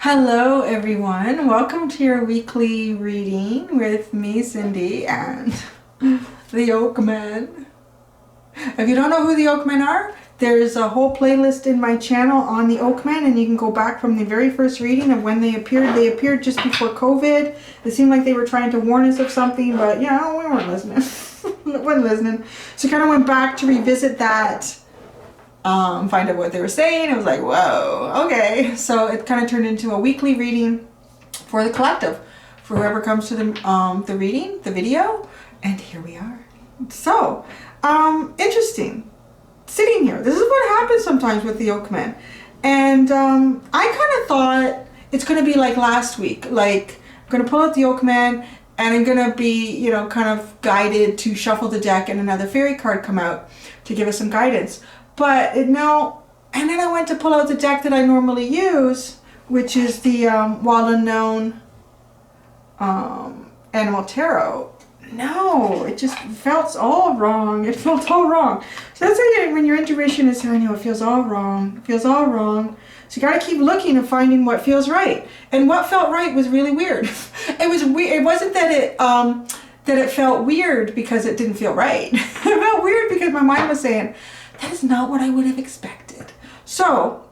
Hello everyone, welcome to your weekly reading with me, Cindy, and the Oakmen. If you don't know who the Oakmen are, there's a whole playlist in my channel on the Oakmen, and you can go back from the very first reading of when they appeared. They appeared just before COVID. It seemed like they were trying to warn us of something, but you know, we weren't listening. We weren't listening. So I kind of went back to revisit that. Find out what they were saying. It was like, whoa, okay. So it kind of turned into a weekly reading for the collective, for whoever comes to the reading, the video, and here we are. So, interesting. Sitting here, this is what happens sometimes with the Oakmen, and I kind of thought it's going to be like last week. Like, I'm going to pull out the Oakmen, and I'm going to be, you know, kind of guided to shuffle the deck, and another fairy card come out to give us some guidance. But no, and then I went to pull out the deck that I normally use, which is the Wild Unknown Animal Tarot. No, it just felt all wrong. It felt all wrong. So that's when your intuition is telling you it feels all wrong. It feels all wrong. So you got to keep looking and finding what feels right. And what felt right was really weird. It was weird. It wasn't that it felt weird because it didn't feel right. It felt weird because my mind was saying, that is not what I would have expected. So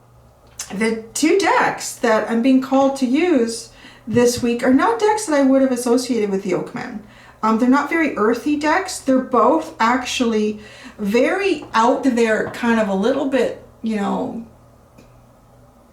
the two decks that I'm being called to use this week are not decks that I would have associated with the Oakmen. They're not very earthy decks. They're both actually very out there, kind of a little bit, you know,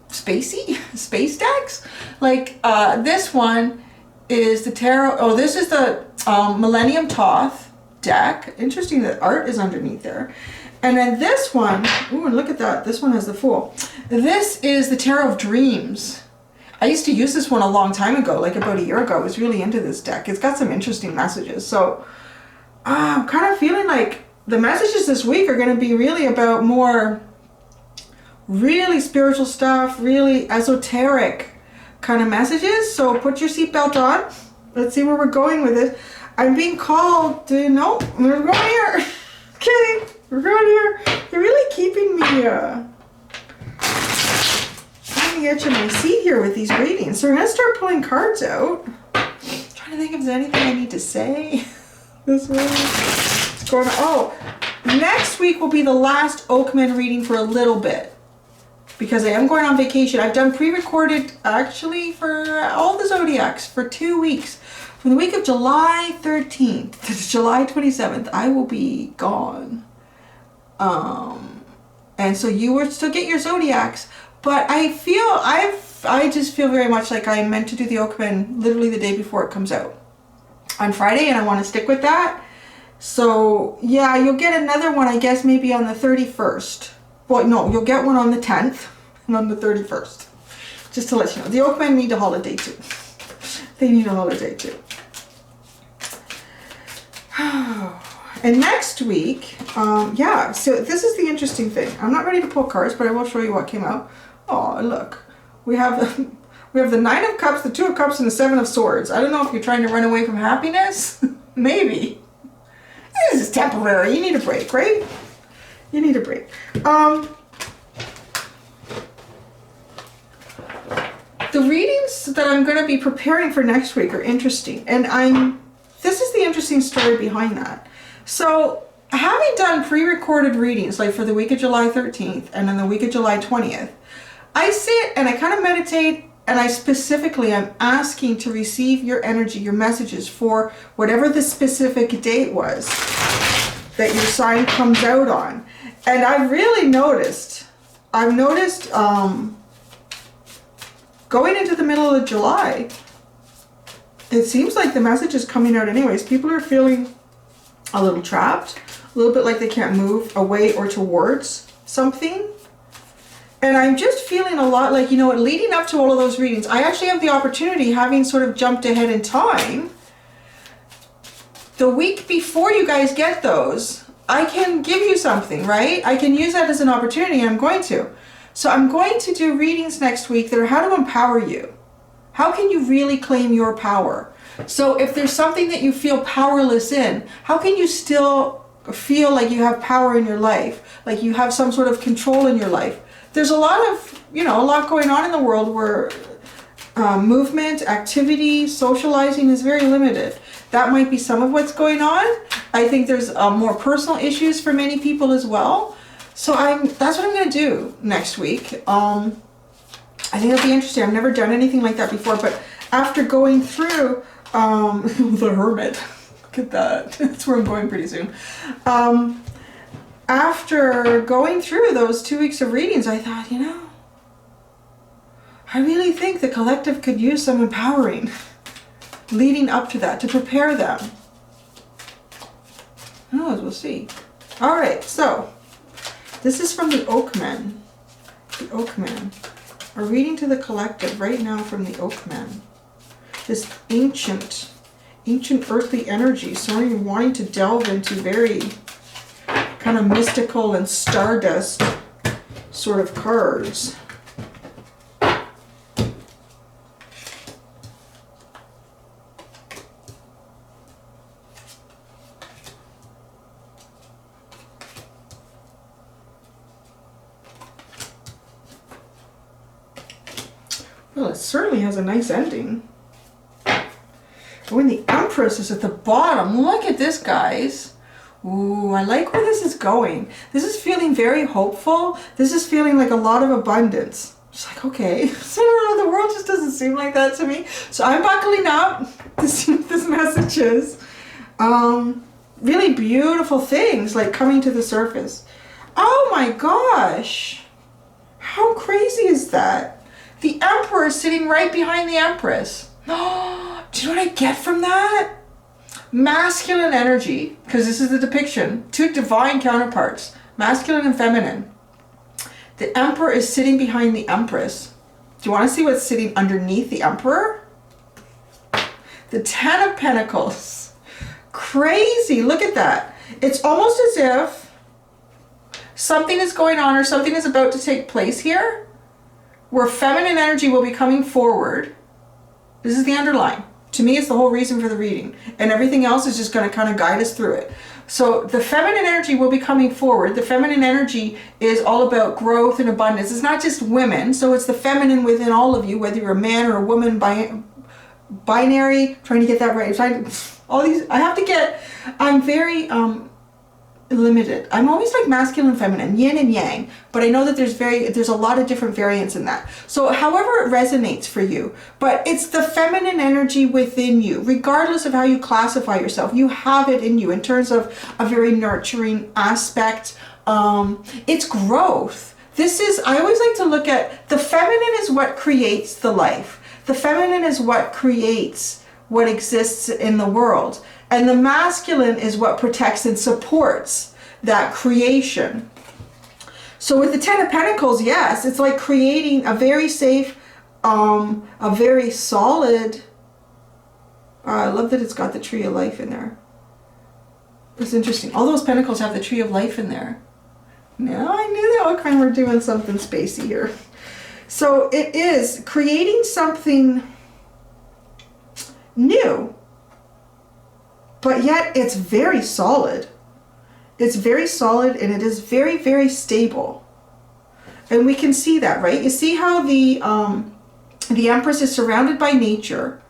spacey, space decks. Like this one is the Tarot, oh, this is the Millennium Thoth deck. Interesting that art is underneath there. And then this one, ooh, and look at that. This one has the Fool. This is the Tarot of Dreams. I used to use this one a long time ago, like about a year ago. I was really into this deck. It's got some interesting messages. So I'm kind of feeling like the messages this week are going to be really about more really spiritual stuff, really esoteric kind of messages. So put your seatbelt on. Let's see where we're going with this. I'm being called to, no, we're going here. Okay. We're going here. You're really keeping me on the edge of my seat here with these readings. So we're going to start pulling cards out. I'm trying to think if there's anything I need to say. This one. What's going on? Oh, next week will be the last Oakmen reading for a little bit, because I am going on vacation. I've done pre-recorded actually for all the Zodiacs for 2 weeks. From the week of July 13th to July 27th, I will be gone. And so you will still get your Zodiacs, but I just feel very much like I meant to do the Oakmen literally the day before it comes out on Friday, and I want to stick with that. So yeah, you'll get another one, I guess, maybe on the 31st. Well, no, you'll get one on the 10th and on the 31st. Just to let you know, the Oakmen need a holiday too. They need a holiday too. And next week, yeah, so this is the interesting thing. I'm not ready to pull cards, but I will show you what came out. Oh, look. We have the Nine of Cups, the Two of Cups, and the Seven of Swords. I don't know if you're trying to run away from happiness. Maybe. This is temporary. You need a break, right? You need a break. The readings that I'm going to be preparing for next week are interesting. And this is the interesting story behind that. So, having done pre-recorded readings, like for the week of July 13th and then the week of July 20th, I sit and I kind of meditate, and I specifically am asking to receive your energy, your messages for whatever the specific date was that your sign comes out on. And I've really noticed, going into the middle of July, it seems like the message is coming out anyways. People are feeling a little trapped, a little bit like they can't move away or towards something. And I'm just feeling a lot like, you know, leading up to all of those readings, I actually have the opportunity, having sort of jumped ahead in time, the week before you guys get those, I can give you something, right? I can use that as an opportunity, and I'm going to. So I'm going to do readings next week that are how to empower you. How can you really claim your power? So if there's something that you feel powerless in, how can you still feel like you have power in your life? Like you have some sort of control in your life? There's a lot of, you know, a lot going on in the world where movement, activity, socializing is very limited. That might be some of what's going on. I think there's more personal issues for many people as well. So that's what I'm going to do next week. I think it'll be interesting. I've never done anything like that before, but after going through the Hermit, look at that. That's where I'm going pretty soon. After going through those 2 weeks of readings, I thought, you know, I really think the collective could use some empowering leading up to that to prepare them. Who knows? We'll see. All right, so this is from the Oakmen. The Oakmen. A reading to the collective right now from the Oakmen. This ancient earthly energy, Sony wanting to delve into very kind of mystical and stardust sort of cards. Well, it certainly has a nice ending. When the Empress is at the bottom, look at this, guys. Ooh, I like where this is going. This is feeling very hopeful. This is feeling like a lot of abundance. It's like, okay, the world just doesn't seem like that to me. So I'm buckling up to see what this message is. Really beautiful things like coming to the surface. Oh my gosh. How crazy is that? The Emperor is sitting right behind the Empress. Do you know what I get from that? Masculine energy, because this is the depiction, two divine counterparts, masculine and feminine. The Emperor is sitting behind the Empress. Do you want to see what's sitting underneath the Emperor? The Ten of Pentacles. Crazy, look at that. It's almost as if something is going on or something is about to take place here, where feminine energy will be coming forward. This is the underline. To me, it's the whole reason for the reading. And everything else is just going to kind of guide us through it. So the feminine energy will be coming forward. The feminine energy is all about growth and abundance. It's not just women. So it's the feminine within all of you, whether you're a man or a woman, binary, trying to get that right. I'm very limited. I'm always like masculine, feminine, yin and yang, but I know that there's a lot of different variants in that. So however it resonates for you, but it's the feminine energy within you, regardless of how you classify yourself, you have it in you in terms of a very nurturing aspect. It's growth. I always like to look at the feminine is what creates the life. The feminine is what creates what exists in the world. And the masculine is what protects and supports that creation. So with the Ten of Pentacles, yes, it's like creating a very safe, a very solid, I love that it's got the Tree of Life in there. It's interesting. All those pentacles have the Tree of Life in there. Now I knew the Oakmen were doing something spacey here. So it is creating something new. But yet it's very solid. It's very solid and it is very, very stable. And we can see that, right? You see how the Empress is surrounded by nature.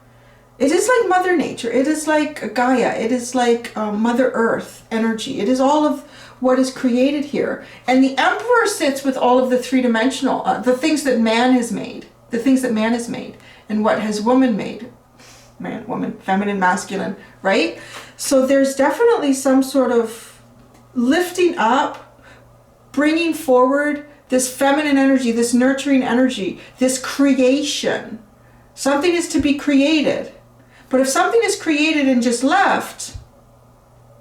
It is like Mother Nature. It is like Gaia. It is like Mother Earth energy. It is all of what is created here. And the Emperor sits with all of the three-dimensional, the things that man has made. The things that man has made. And what has woman made. Man, woman, feminine, masculine, right? So there's definitely some sort of lifting up, bringing forward this feminine energy, this nurturing energy, this creation. Something is to be created. But if something is created and just left,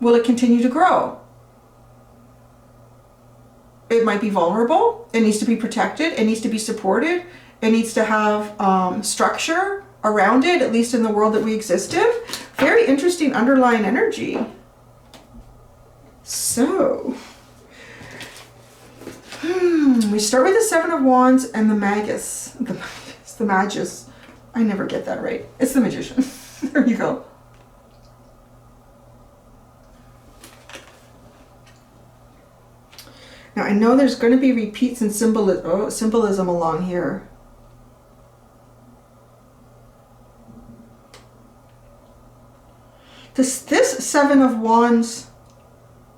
will it continue to grow? It might be vulnerable. It needs to be protected. It needs to be supported. It needs to have structure around it, at least in the world that we exist in. Very interesting underlying energy. So, we start with the Seven of Wands and the Magus. The Magus. I never get that right. It's the Magician. There you go. Now I know there's going to be repeats and symbolism along here. This Seven of Wands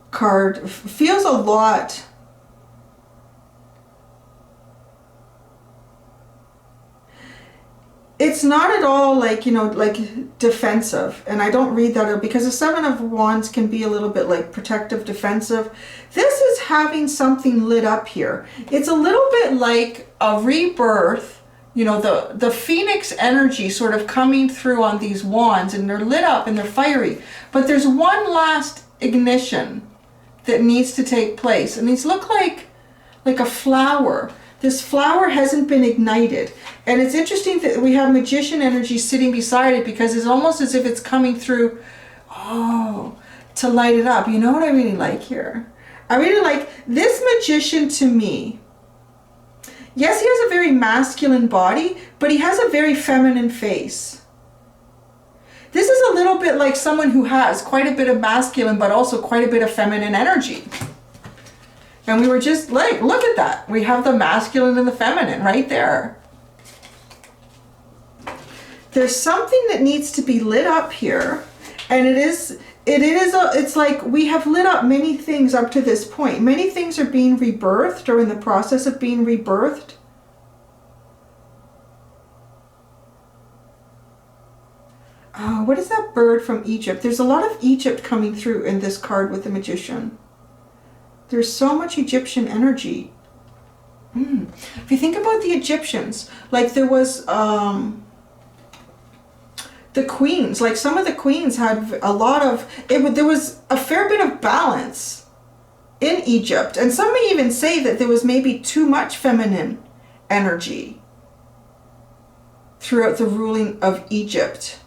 card feels a lot. It's not at all like, you know, like defensive. And I don't read that because the Seven of Wands can be a little bit like protective, defensive. This is having something lit up here. It's a little bit like a rebirth, you know, the phoenix energy sort of coming through on these wands, and they're lit up and they're fiery. But there's one last ignition that needs to take place. And these look like a flower. This flower hasn't been ignited. And it's interesting that we have magician energy sitting beside it, because it's almost as if it's coming through, to light it up. You know what I really like here? I really like this magician to me. Yes, he has a very masculine body, but he has a very feminine face. This is a little bit like someone who has quite a bit of masculine, but also quite a bit of feminine energy. And we were just like, look at that. We have the masculine and the feminine right there. There's something that needs to be lit up here. And it's like we have lit up many things up to this point. Many things are being rebirthed or in the process of being rebirthed. What is that bird from Egypt? There's a lot of Egypt coming through in this card with the magician. There's so much Egyptian energy. If you think about the Egyptians, like there was the queens, like some of the queens had a lot of, there was a fair bit of balance in Egypt. And some may even say that there was maybe too much feminine energy throughout the ruling of Egypt.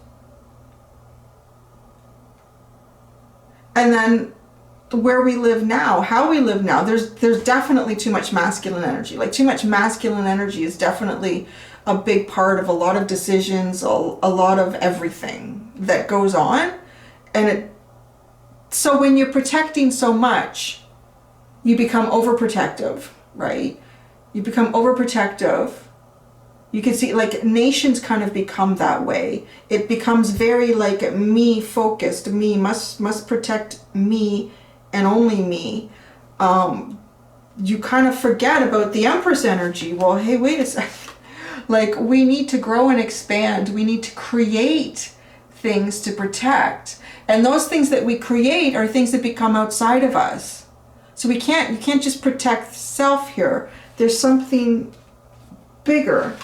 And then where we live now, how we live now, there's definitely too much masculine energy. Like too much masculine energy is definitely a big part of a lot of decisions, a lot of everything that goes on. And so when you're protecting so much, you become overprotective, right? You become overprotective. You can see like nations kind of become that way. It becomes very like me focused, me must protect me and only me. You kind of forget about the Empress energy. Well, hey, wait a second. Like we need to grow and expand. We need to create things to protect. And those things that we create are things that become outside of us. So you can't just protect self here. There's something bigger.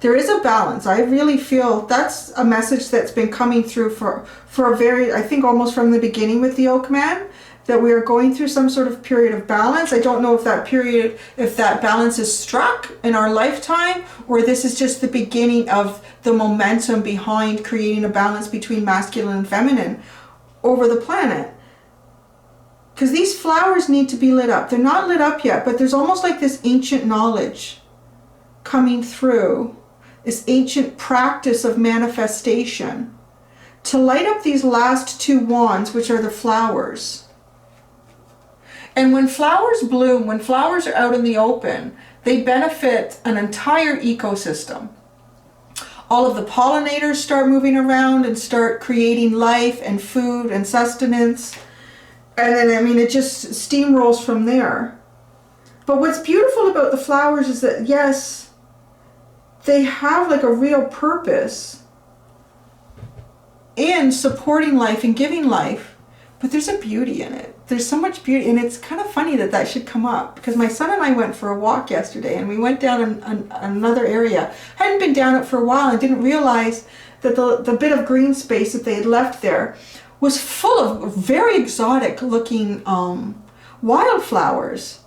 There is a balance. I really feel that's a message that's been coming through for a very, I think almost from the beginning with the Oakmen, that we are going through some sort of period of balance. I don't know if that balance is struck in our lifetime, or this is just the beginning of the momentum behind creating a balance between masculine and feminine over the planet. Because these flowers need to be lit up. They're not lit up yet, but there's almost like this ancient knowledge coming through, this ancient practice of manifestation to light up these last two wands, which are the flowers. And when flowers bloom, when flowers are out in the open, they benefit an entire ecosystem. All of the pollinators start moving around and start creating life and food and sustenance. And then, I mean, it just steamrolls from there. But what's beautiful about the flowers is that, yes, they have like a real purpose in supporting life and giving life, but there's a beauty in it. There's so much beauty, and it's kind of funny that that should come up, because my son and I went for a walk yesterday, and we went down another area. Hadn't been down it for a while and didn't realize that the bit of green space that they had left there was full of very exotic looking wildflowers.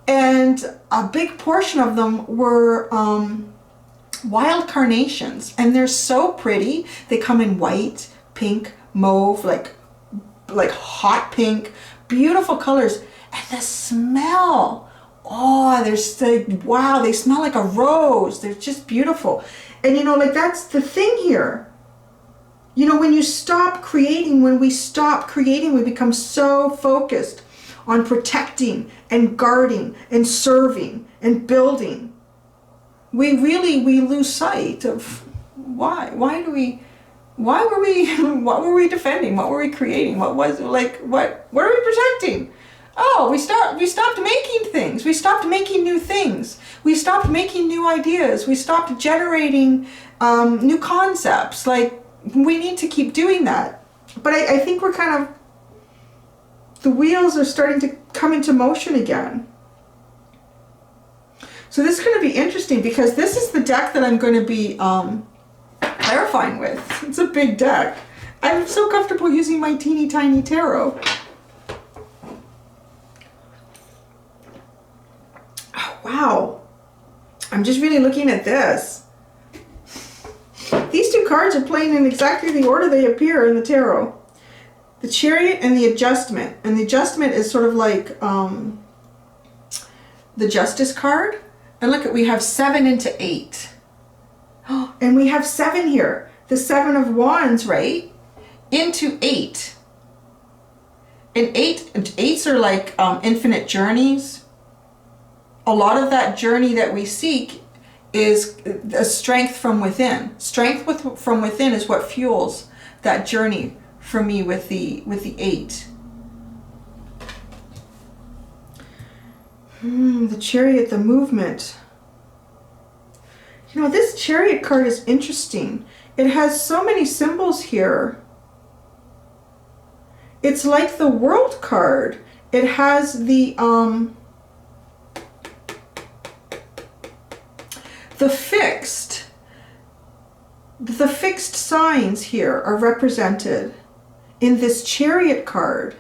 And a big portion of them were wild carnations, and they're so pretty. They come in white, pink, mauve, like hot pink, beautiful colors. And the smell, oh, there's like, wow, they smell like a rose. They're just beautiful. And you know, like that's the thing here. You know, when you stop creating, when we stop creating, we become so focused on protecting and guarding and serving and building. We lose sight of why do we what were we defending? What were we creating? What was like, what are we protecting? Oh, we stopped making things. We stopped making new things. We stopped making new ideas. We stopped generating new concepts. Like, we need to keep doing that. But I think we're kind of, the wheels are starting to come into motion again. So this is going to be interesting because this is the deck that I'm going to be clarifying with. It's a big deck. I'm so comfortable using my teeny tiny tarot. Oh, wow. I'm just really looking at this. These two cards are playing in exactly the order they appear in the tarot. The Chariot and the Adjustment. And the Adjustment is sort of like the Justice card. And look, we have 7 into 8. And we have 7 here. The 7 of Wands, right? Into 8. And 8s are like infinite journeys. A lot of that journey that we seek is a strength from within. Strength from within is what fuels that journey for me with the 8. The Chariot, the movement. You know, this Chariot card is interesting. It has so many symbols here. It's like the World card. It has the fixed signs here are represented in this Chariot card.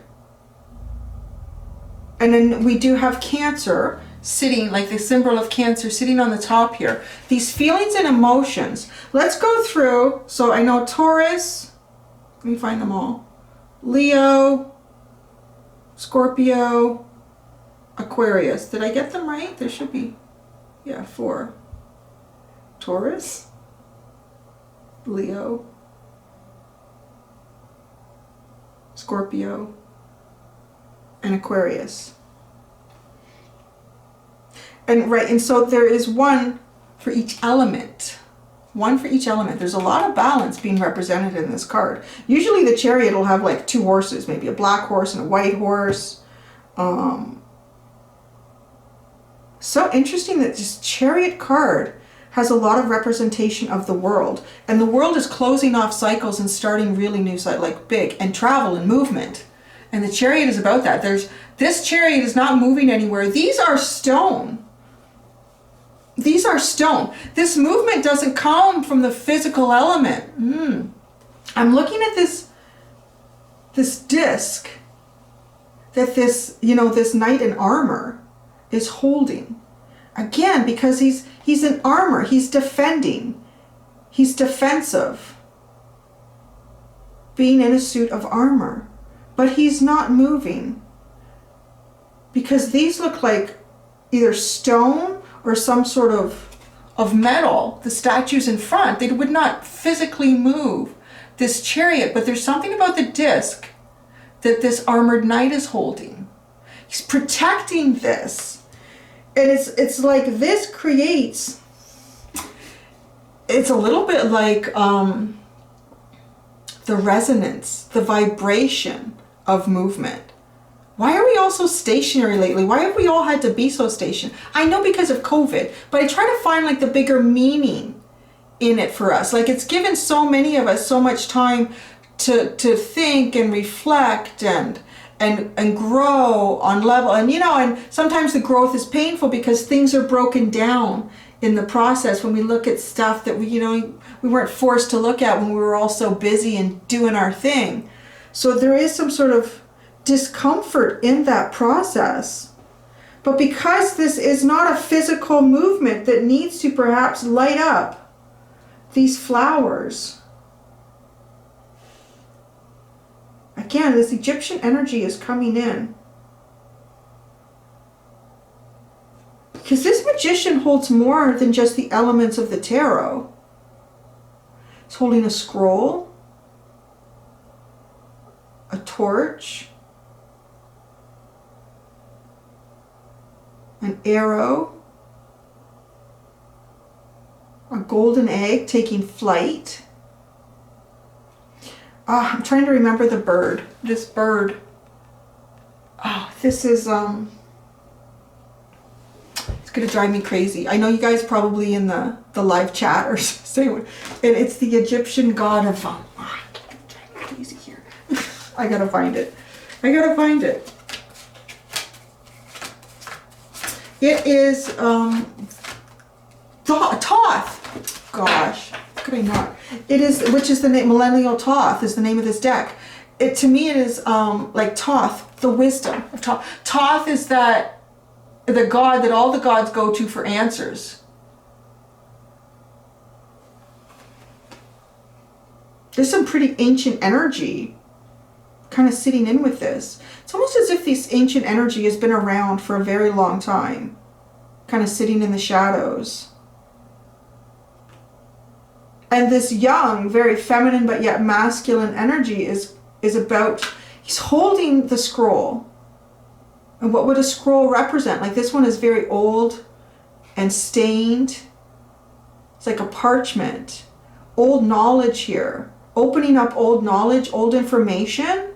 And then we do have Cancer sitting, like the symbol of Cancer sitting on the top here. These feelings and emotions. Let's go through. So I know Taurus. Let me find them all. Leo, Scorpio, Aquarius. Did I get them right? There should be, yeah, 4. Taurus, Leo, Scorpio, and Aquarius. And right, and so there is one for each element. One for each element. There's a lot of balance being represented in this card. Usually the Chariot will have like 2 horses, maybe a black horse and a white horse. So interesting that this Chariot card has a lot of representation of the world. And the world is closing off cycles and starting really new cycles, like big, and travel and movement. And the Chariot is about that. This Chariot is not moving anywhere. These are stone. These are stone. This movement doesn't come from the physical element. I'm looking at this disc that this knight in armor is holding. Again, because he's in armor. He's defending. He's defensive. Being in a suit of armor. But he's not moving. Because these look like either stone or some sort of metal. The statues in front, they would not physically move this Chariot. But there's something about the disc that this armored knight is holding. He's protecting this. And it's like this creates, it's a little bit like the resonance, the vibration of movement. Why are we all so stationary lately? Why have we all had to be so stationary? I know because of COVID, but I try to find like the bigger meaning in it for us. Like, it's given so many of us so much time to think and reflect and grow on level. And and sometimes the growth is painful because things are broken down in the process when we look at stuff that we weren't forced to look at when we were all so busy and doing our thing. So there is some sort of discomfort in that process. But because this is not a physical movement that needs to perhaps light up these flowers, again, this Egyptian energy is coming in. Because this magician holds more than just the elements of the tarot. He's holding a scroll, a torch, an arrow, a golden egg taking flight, I'm trying to remember the bird. This bird. Oh, this is, it's going to drive me crazy. I know you guys probably in the live chat or saying, and it's the Egyptian god of, oh, it's driving me crazy here. I got to find it. I got to find it. It is, Thoth. Gosh, how could I not? It is, which is the name, Millennial Thoth is the name of this deck. To me it is like Thoth, the wisdom of Thoth. Thoth is the god that all the gods go to for answers. There's some pretty ancient energy kind of sitting in with this. It's almost as if this ancient energy has been around for a very long time, kind of sitting in the shadows. And this young, very feminine but yet masculine energy is about, he's holding the scroll. And what would a scroll represent? Like this one is very old and stained. It's like a parchment. Old knowledge here. Opening up old knowledge, old information.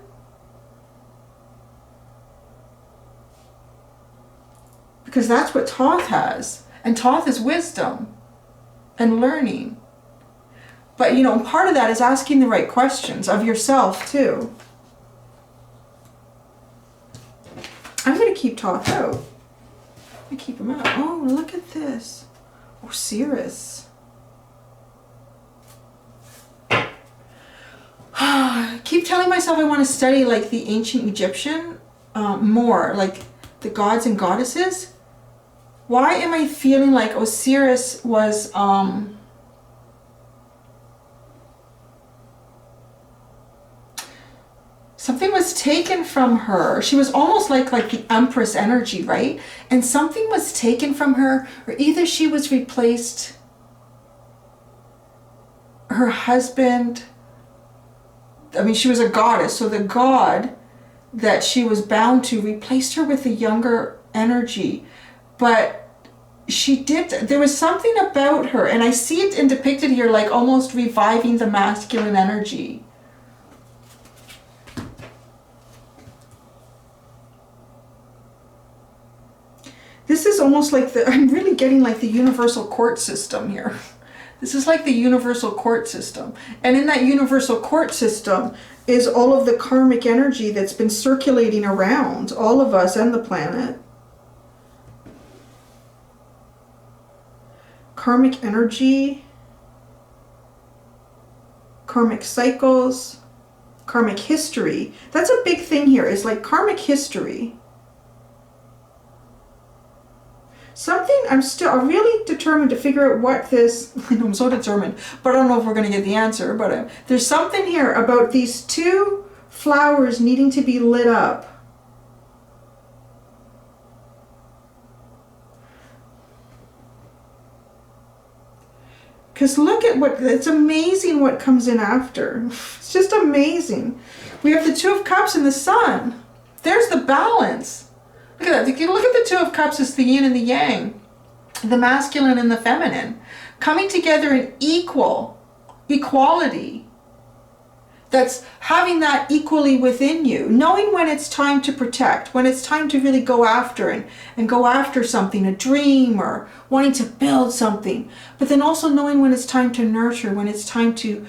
Because that's what Thoth has. And Thoth is wisdom and learning. But, you know, part of that is asking the right questions of yourself, too. I'm going to keep Thoth out. I'm going to keep him out. Oh, look at this. Osiris. Keep telling myself I want to study, like, the ancient Egyptian more. Like, the gods and goddesses. Why am I feeling like Osiris was... something was taken from her. She was almost like the Empress energy, right? And something was taken from her, or either she was replaced, her husband, I mean, she was a goddess, so the god that she was bound to replaced her with a younger energy. But she did, there was something about her, and I see it depicted here like almost reviving the masculine energy. This is almost like I'm really getting like the universal court system here. This is like the universal court system. And in that universal court system is all of the karmic energy that's been circulating around all of us and the planet. Karmic energy, karmic cycles, karmic history. That's a big thing here, is like karmic history. Something I'm really determined to figure out what this, I know I'm so determined, but I don't know if we're going to get the answer, but there's something here about these two flowers needing to be lit up. Because look at it's amazing what comes in after. It's just amazing. We have the Two of Cups and the Sun. There's the balance. Look at that. If you look at the Two of Cups as the yin and the yang, the masculine and the feminine, coming together in equality. That's having that equally within you, knowing when it's time to protect, when it's time to really go after and go after something, a dream or wanting to build something, but then also knowing when it's time to nurture, when it's time to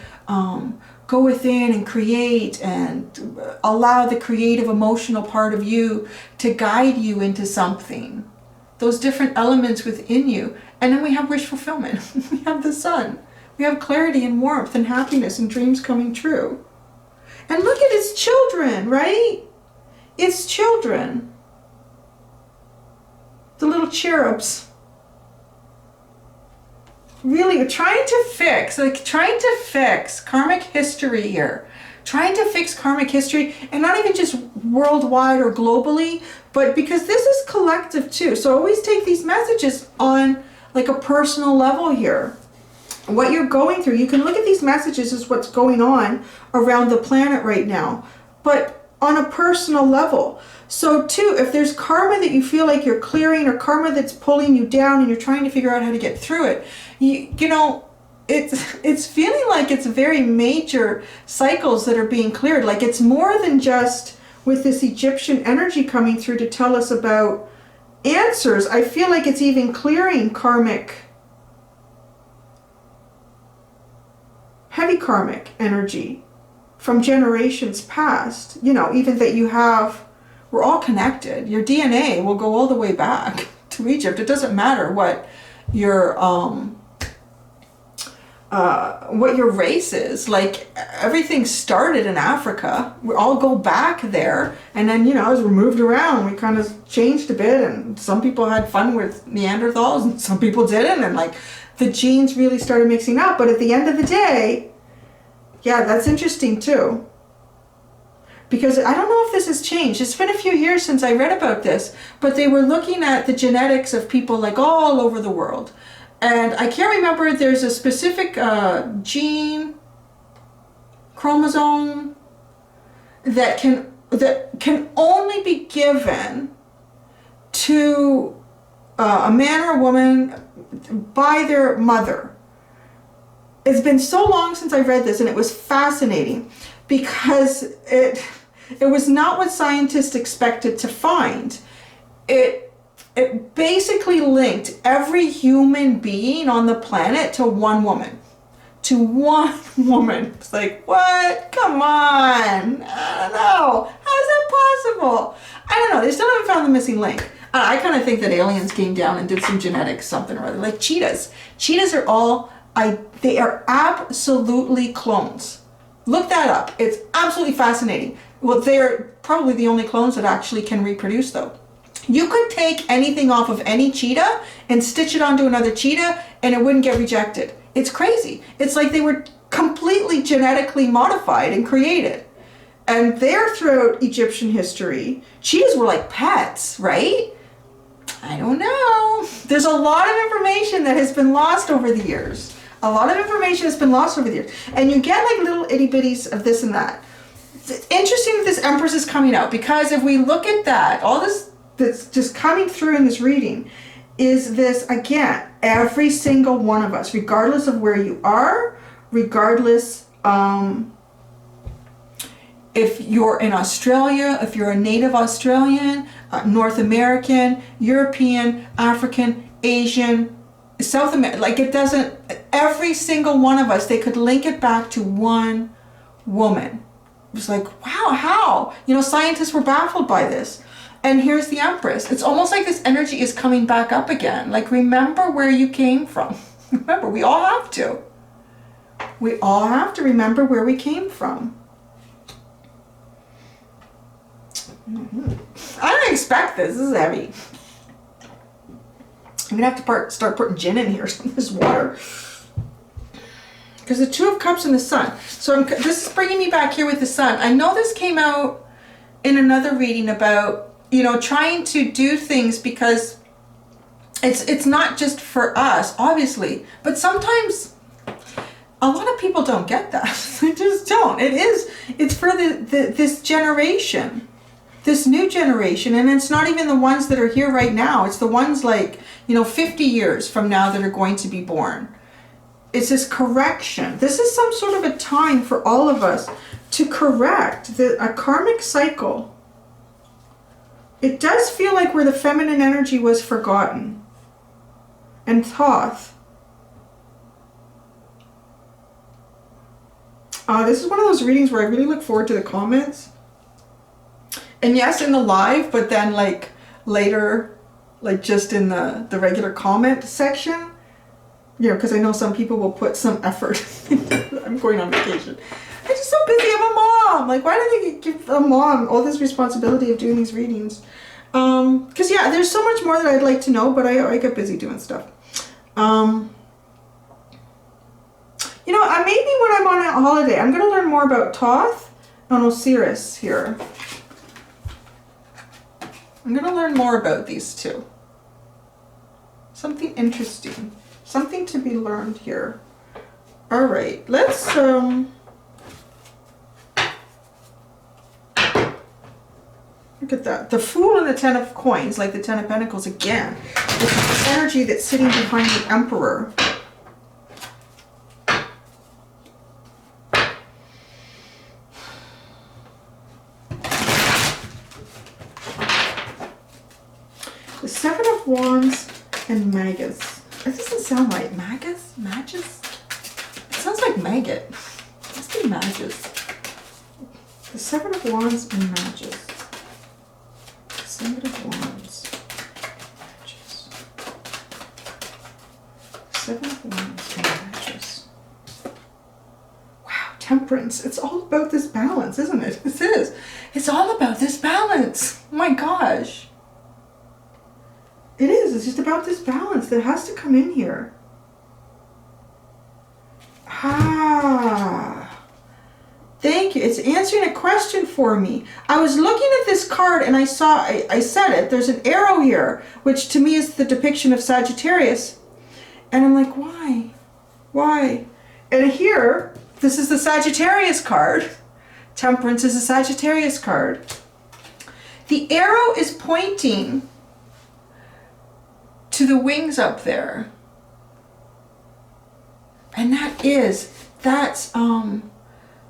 go within and create and allow the creative emotional part of you to guide you into something. Those different elements within you. And then we have wish fulfillment. We have the sun. We have clarity and warmth and happiness and dreams coming true. And look at its children, right? Its children. The little cherubs. Really trying to fix karmic history here. Trying to fix karmic history, and not even just worldwide or globally, but because this is collective too. So always take these messages on like a personal level here. What you're going through, you can look at these messages as what's going on around the planet right now, but on a personal level. So too, if there's karma that you feel like you're clearing, or karma that's pulling you down and you're trying to figure out how to get through it, you know, it's feeling like it's very major cycles that are being cleared. Like it's more than just with this Egyptian energy coming through to tell us about answers. I feel like it's even clearing karmic, heavy karmic energy from generations past. You know, even that you have, we're all connected. Your DNA will go all the way back to Egypt. It doesn't matter what your race is. Like everything started in Africa. We all go back there, and then, you know, as we moved around, we kind of changed a bit, and some people had fun with Neanderthals and some people didn't, and like the genes really started mixing up. But at the end of the day, yeah, that's interesting too, because I don't know if this has changed. It's been a few years since I read about this, but they were looking at the genetics of people like all over the world. And I can't remember, there's a specific gene, chromosome, that can only be given to a man or a woman by their mother. It's been so long since I read this, and it was fascinating because it was not what scientists expected to find. It basically linked every human being on the planet to one woman. To one woman. It's like, what? Come on. I don't know. How is that possible? I don't know. They still haven't found the missing link. I kind of think that aliens came down and did some genetics something or other. Like cheetahs. Cheetahs are all, they are absolutely clones. Look that up. It's absolutely fascinating. Well, they're probably the only clones that actually can reproduce though. You could take anything off of any cheetah and stitch it onto another cheetah and it wouldn't get rejected. It's crazy. It's like they were completely genetically modified and created. And there throughout Egyptian history, cheetahs were like pets, right? I don't know. There's a lot of information that has been lost over the years. A lot of information has been lost over the years. And you get like little itty bitties of this and that. It's interesting that this Empress is coming out, because if we look at that, all this that's just coming through in this reading is this, again, every single one of us, regardless of where you are, regardless if you're in Australia, if you're a native Australian, North American, European, African, Asian, South American, like it doesn't, every single one of us, they could link it back to one woman. It's like, wow, how? You know, scientists were baffled by this. And here's the Empress. It's almost like this energy is coming back up again. Like, remember where you came from. Remember, we all have to. We all have to remember where we came from. I didn't expect this. This is heavy. I'm going to have to start putting gin in here, some of this water. Because the Two of Cups and the Sun. So this is bringing me back here with the Sun. I know this came out in another reading about, you know, trying to do things because it's not just for us, obviously, but sometimes a lot of people don't get that. They just don't. It's for this generation, this new generation, and it's not even the ones that are here right now. It's the ones like, you know, 50 years from now that are going to be born. It's this correction. This is some sort of a time for all of us to correct a karmic cycle. It does feel like where the feminine energy was forgotten. And Thoth. This is one of those readings where I really look forward to the comments. And yes, in the live, but then like later, like just in the regular comment section. You know, because I know some people will put some effort. I'm going on vacation. I'm just so busy. I'm a mom. Like, why do they give a mom all this responsibility of doing these readings? Because yeah, there's so much more that I'd like to know, but I get busy doing stuff. You know, maybe when I'm on a holiday, I'm going to learn more about Thoth and Osiris here. I'm going to learn more about these two. Something interesting. Something to be learned here. All right, let's look at that. The Fool and the Ten of Coins, like the Ten of Pentacles again. This is the energy that's sitting behind the Emperor. Seven of Wands and Magus. That doesn't sound right. Magus? Magus? It sounds like maggot. It must be Magus. The Seven of Wands and Magus. Seven of Wands. Magus. Seven of Wands and Magus. Wow, Temperance. It's all about this balance, isn't it? It is. It's all about this balance. Oh my gosh. It is. It's just about this balance that has to come in here. Ah. Thank you. It's answering a question for me. I was looking at this card and I saw, I said it, there's an arrow here, which to me is the depiction of Sagittarius. And I'm like, why? Why? And here, this is the Sagittarius card. Temperance is a Sagittarius card. The arrow is pointing to the wings up there. And that's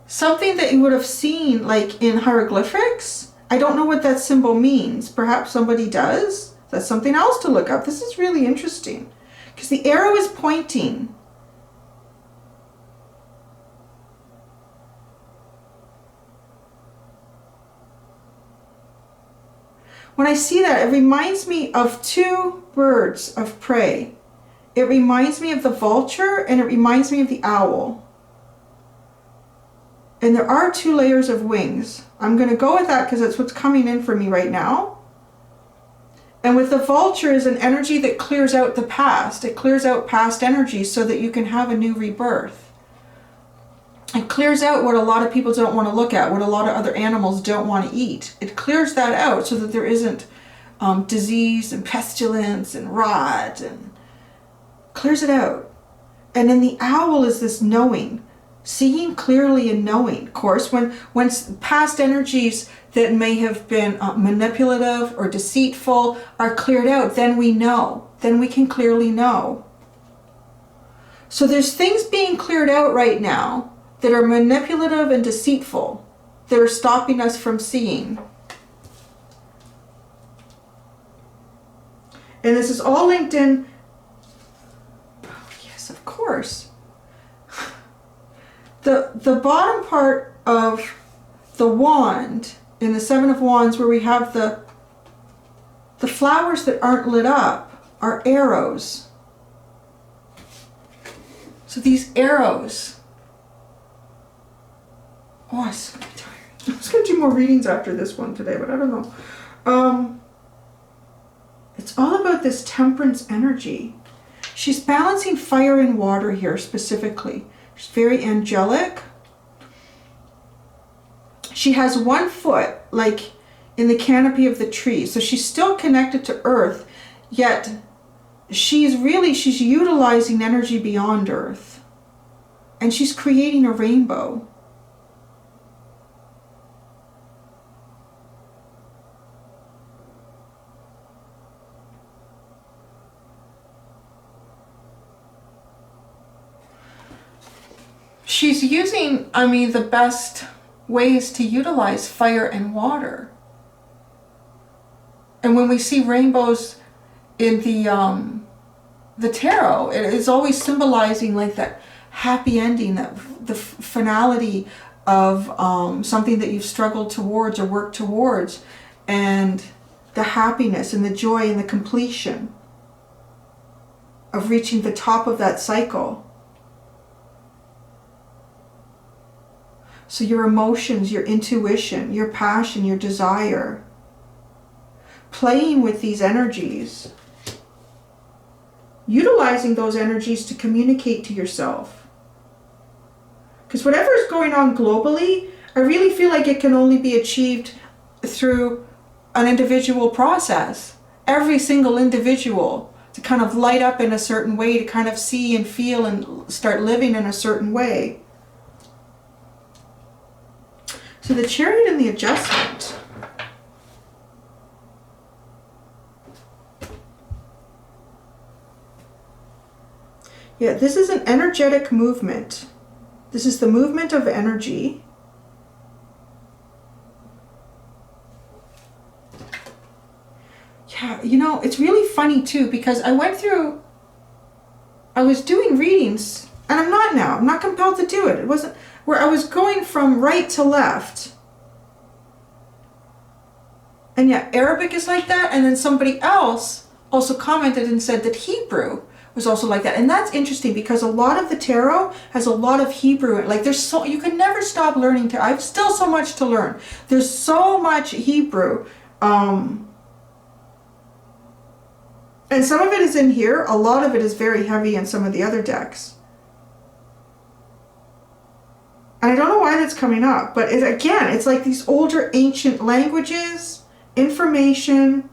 something that you would have seen like in hieroglyphics. I don't know what that symbol means. Perhaps somebody does. That's something else to look up. This is really interesting because the arrow is pointing. When I see that, it reminds me of two birds of prey. It reminds me of the vulture and it reminds me of the owl. And there are two layers of wings. I'm going to go with that because that's what's coming in for me right now. And with the vulture is an energy that clears out the past. It clears out past energy so that you can have a new rebirth. It clears out what a lot of people don't want to look at, what a lot of other animals don't want to eat. It clears that out so that there isn't disease and pestilence and rot, and clears it out. And then the owl is this knowing, seeing clearly and knowing. Of course, when past energies that may have been manipulative or deceitful are cleared out, then we know. Then we can clearly know. So there's things being cleared out right now that are manipulative and deceitful, that are stopping us from seeing. And this is all linked in. Oh, yes, of course. The bottom part of the wand, in the Seven of Wands, where we have the flowers that aren't lit up, are arrows. So these arrows. Oh, I'm so tired. I was going to do more readings after this one today, but I don't know. It's all about this temperance energy. She's balancing fire and water here specifically. She's very angelic. She has one foot like in the canopy of the tree. So she's still connected to earth, yet she's utilizing energy beyond earth. And she's creating a rainbow. She's using, the best ways to utilize fire and water. And when we see rainbows in the tarot, it is always symbolizing like that happy ending, that the finality of something that you've struggled towards or worked towards, and the happiness and the joy and the completion of reaching the top of that cycle. So your emotions, your intuition, your passion, your desire, playing with these energies, utilizing those energies to communicate to yourself. Because whatever is going on globally, I really feel like it can only be achieved through an individual process. Every single individual to kind of light up in a certain way, to kind of see and feel and start living in a certain way. So the Chariot and the Adjustment. Yeah, this is an energetic movement. This is the movement of energy. Yeah, you know, it's really funny too, because I was doing readings, and I'm not now. I'm not compelled to do it. It wasn't where I was going from right to left. And yeah, Arabic is like that. And then somebody else also commented and said that Hebrew was also like that. And that's interesting because a lot of the tarot has a lot of Hebrew. Like there's so, you can never stop learning tarot. I have still so much to learn. There's so much Hebrew. And some of it is in here. A lot of it is very heavy in some of the other decks. And I don't know why that's coming up, but again, it's like these older ancient languages, information.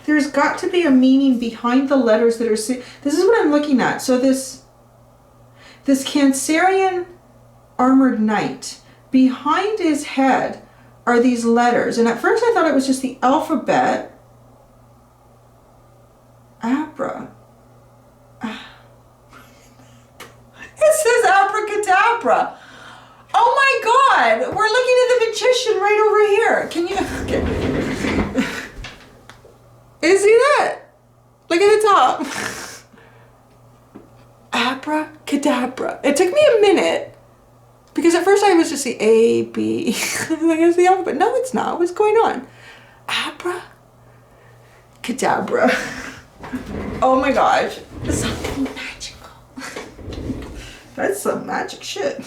There's got to be a meaning behind the letters that are... This is what I'm looking at. So this Cancerian armored knight, behind his head are these letters. And at first I thought it was just the alphabet. Abra. It says abracadabra. Oh my God. We're looking at the magician right over here. Can you... Okay. Is he that? Look at the top. Abracadabra. It took me a minute because at first I was just the A, B. Like it's the alphabet. No, it's not. What's going on? Abracadabra. Oh my gosh. Something magical. That's some magic shit.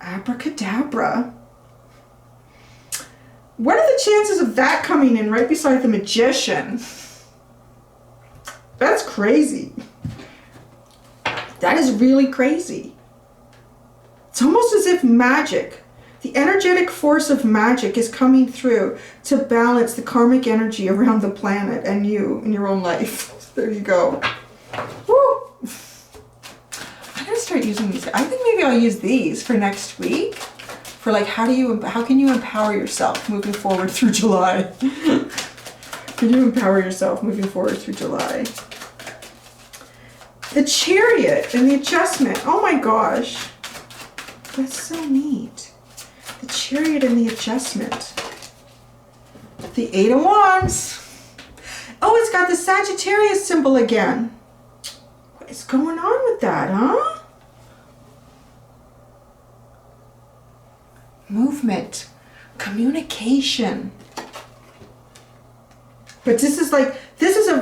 Abracadabra. What are the chances of that coming in right beside the magician? That's crazy. That is really crazy. It's almost as if magic, the energetic force of magic is coming through to balance the karmic energy around the planet and you in your own life. There you go. Woo! I'm gonna start using these. I think maybe I'll use these for next week. For like, how can you empower yourself moving forward through July? Can you empower yourself moving forward through July? The Chariot and the adjustment. Oh my gosh. That's so neat. The Chariot and the adjustment. The Eight of Wands. Oh, it's got the Sagittarius symbol again. What is going on with that, huh? Movement, communication. But this is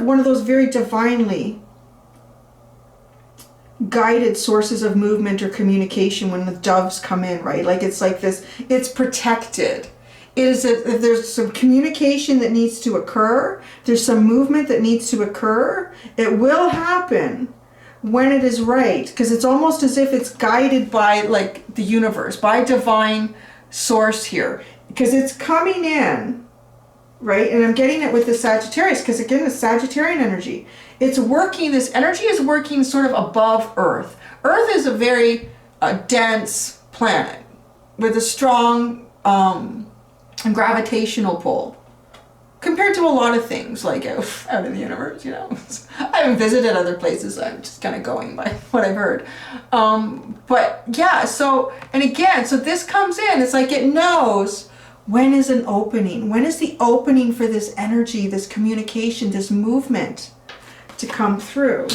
one of those very divinely guided sources of movement or communication when the doves come in, right? Like it's like this, it's protected. If there's some communication that needs to occur, there's some movement that needs to occur, it will happen when it is right, because it's almost as if it's guided by like the universe, by divine source here, because it's coming in, right? And I'm getting it with the Sagittarius, because again, the Sagittarian energy, it's working, this energy is working sort of above Earth. Earth is a very dense planet with a strong gravitational pull compared to a lot of things like out in the universe, you know. I haven't visited other places, so I'm just kind of going by what I've heard. But yeah, so this comes in, it's like it knows when is an opening, when is the opening for this energy, this communication, this movement to come through.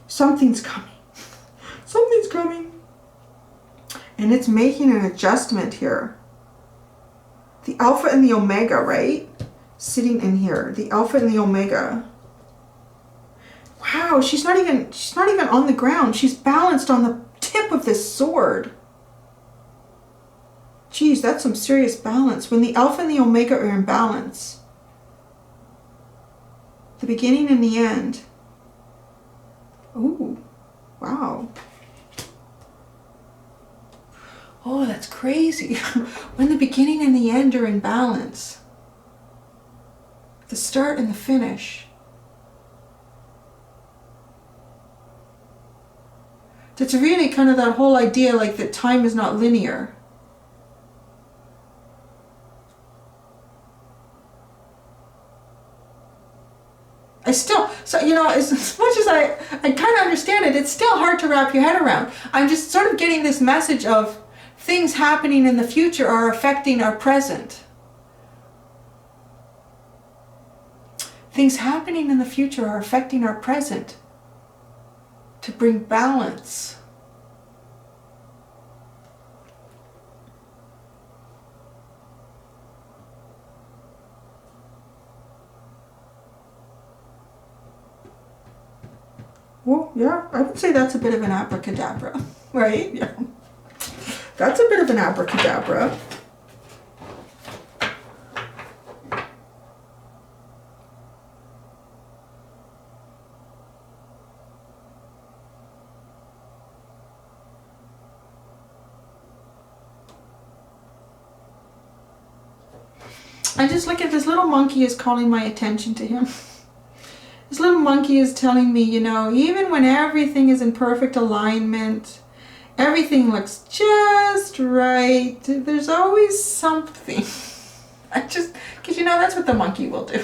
Something's coming. Something's coming. And it's making an adjustment here. The Alpha and the Omega, right? Sitting in here. The Alpha and the Omega. Wow, she's not even on the ground. She's balanced on the tip of this sword. Geez, that's some serious balance. When the Alpha and the Omega are in balance. The beginning and the end. Ooh, wow. Oh, that's crazy. When the beginning and the end are in balance. The start and the finish. That's really kind of that whole idea like that time is not linear. I still, so, you know, as much as I kind of understand it, it's still hard to wrap your head around. I'm just sort of getting this message of things happening in the future are affecting our present. Things happening in the future are affecting our present to bring balance. Well, yeah, I would say that's a bit of an abracadabra, right? Yeah. That's a bit of an abracadabra. I just look at this little monkey is calling my attention to him. This little monkey is telling me, you know, even when everything is in perfect alignment, everything looks just right, there's always something. Because, you know, that's what the monkey will do.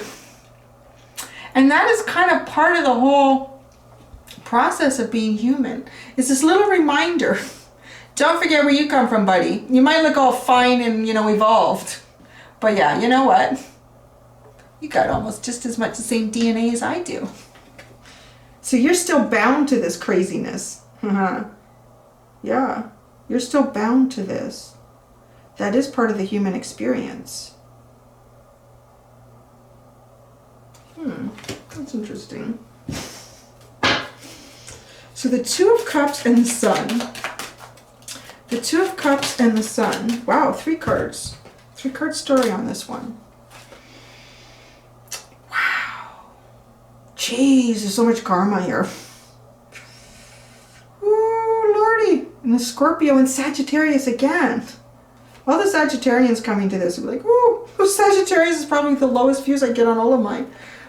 And that is kind of part of the whole process of being human. It's this little reminder. Don't forget where you come from, buddy. You might look all fine and, you know, evolved. But yeah, you know what? You got almost just as much the same DNA as I do. So you're still bound to this craziness. Yeah, you're still bound to this. That is part of the human experience. That's interesting. So the Two of Cups and the Sun. The Two of Cups and the Sun. Wow, 3 cards. 3-card story on this one. Jeez, there's so much karma here. Ooh, lordy. And the Scorpio and Sagittarius again. All the Sagittarians coming to this will be like, ooh, Sagittarius is probably the lowest views I get on all of my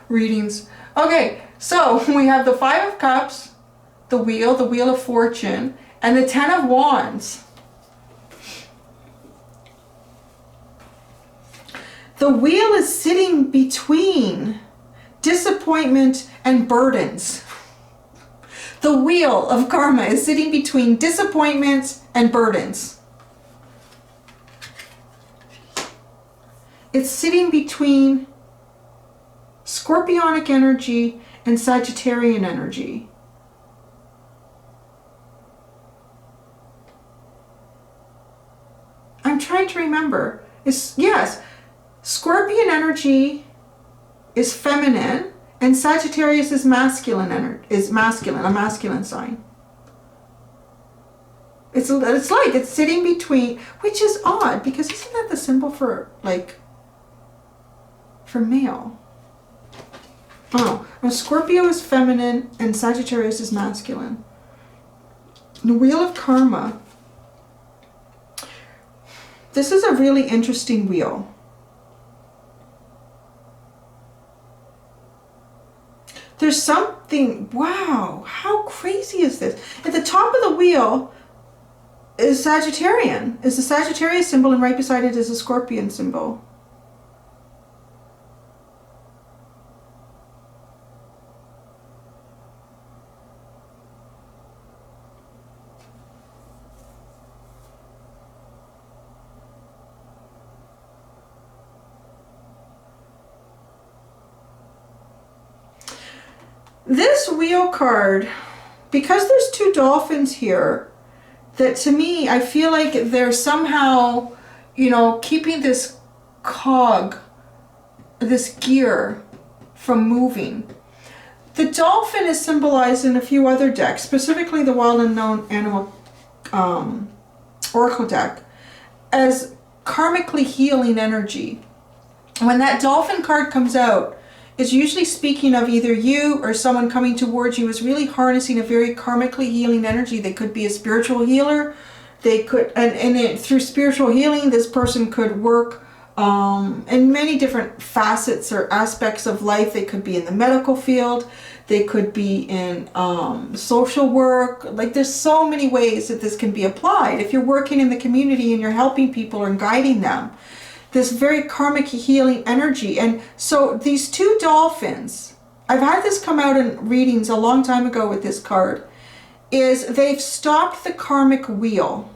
readings. Okay, so we have the 5 of Cups, the Wheel of Fortune, and the 10 of Wands. The Wheel is sitting between disappointment and burdens. The wheel of karma is sitting between disappointment and burdens. It's sitting between Scorpionic energy and Sagittarian energy. I'm trying to remember. Yes, Scorpion energy is feminine, and Sagittarius is masculine, a masculine sign. It's like it's sitting between, which is odd because isn't that the symbol for male? Oh, well, Scorpio is feminine and Sagittarius is masculine. The Wheel of Karma. This is a really interesting wheel. There's something, wow, how crazy is this? At the top of the wheel is Sagittarian, is the Sagittarius symbol, and right beside it is a Scorpion symbol. This wheel card, because there's 2 dolphins here, that to me, I feel like they're somehow, you know, keeping this cog, this gear from moving. The dolphin is symbolized in a few other decks, specifically the Wild Unknown Animal Oracle deck, as karmically healing energy. When that dolphin card comes out, it's usually speaking of either you or someone coming towards you is really harnessing a very karmically healing energy. They could be a spiritual healer. They could, through spiritual healing, this person could work in many different facets or aspects of life. They could be in the medical field. They could be in social work. Like, there's so many ways that this can be applied. If you're working in the community and you're helping people and guiding them, this very karmic healing energy. And so these 2 dolphins, I've had this come out in readings a long time ago with this card, is they've stopped the karmic wheel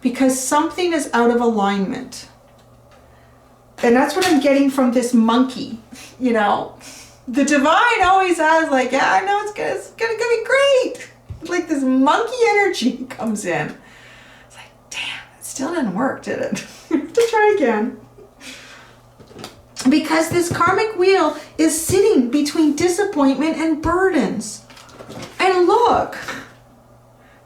because something is out of alignment. And that's what I'm getting from this monkey, you know. The divine always has like, yeah, I know it's gonna be great. Like this monkey energy comes in. It's like, damn, it still didn't work, did it? To try again. Because this karmic wheel is sitting between disappointment and burdens. And look,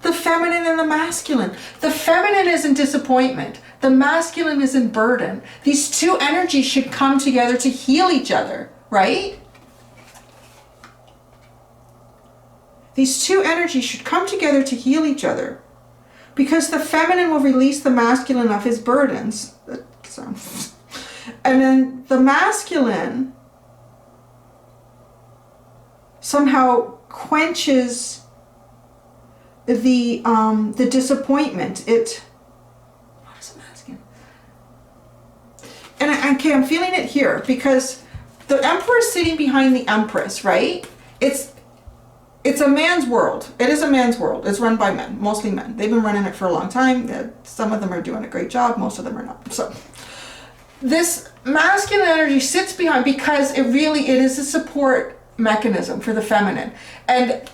the feminine and the masculine. The feminine is in disappointment. The masculine is in burden. These two energies should come together to heal each other, right? These two energies should come together to heal each other. Because the feminine will release the masculine of his burdens. And then the masculine somehow quenches the disappointment. What is the masculine? And okay, I'm feeling it here because the emperor is sitting behind the empress, right? It's a man's world. It is a man's world. It's run by men, mostly men. They've been running it for a long time. Some of them are doing a great job. Most of them are not. So this masculine energy sits behind because it is a support mechanism for the feminine. And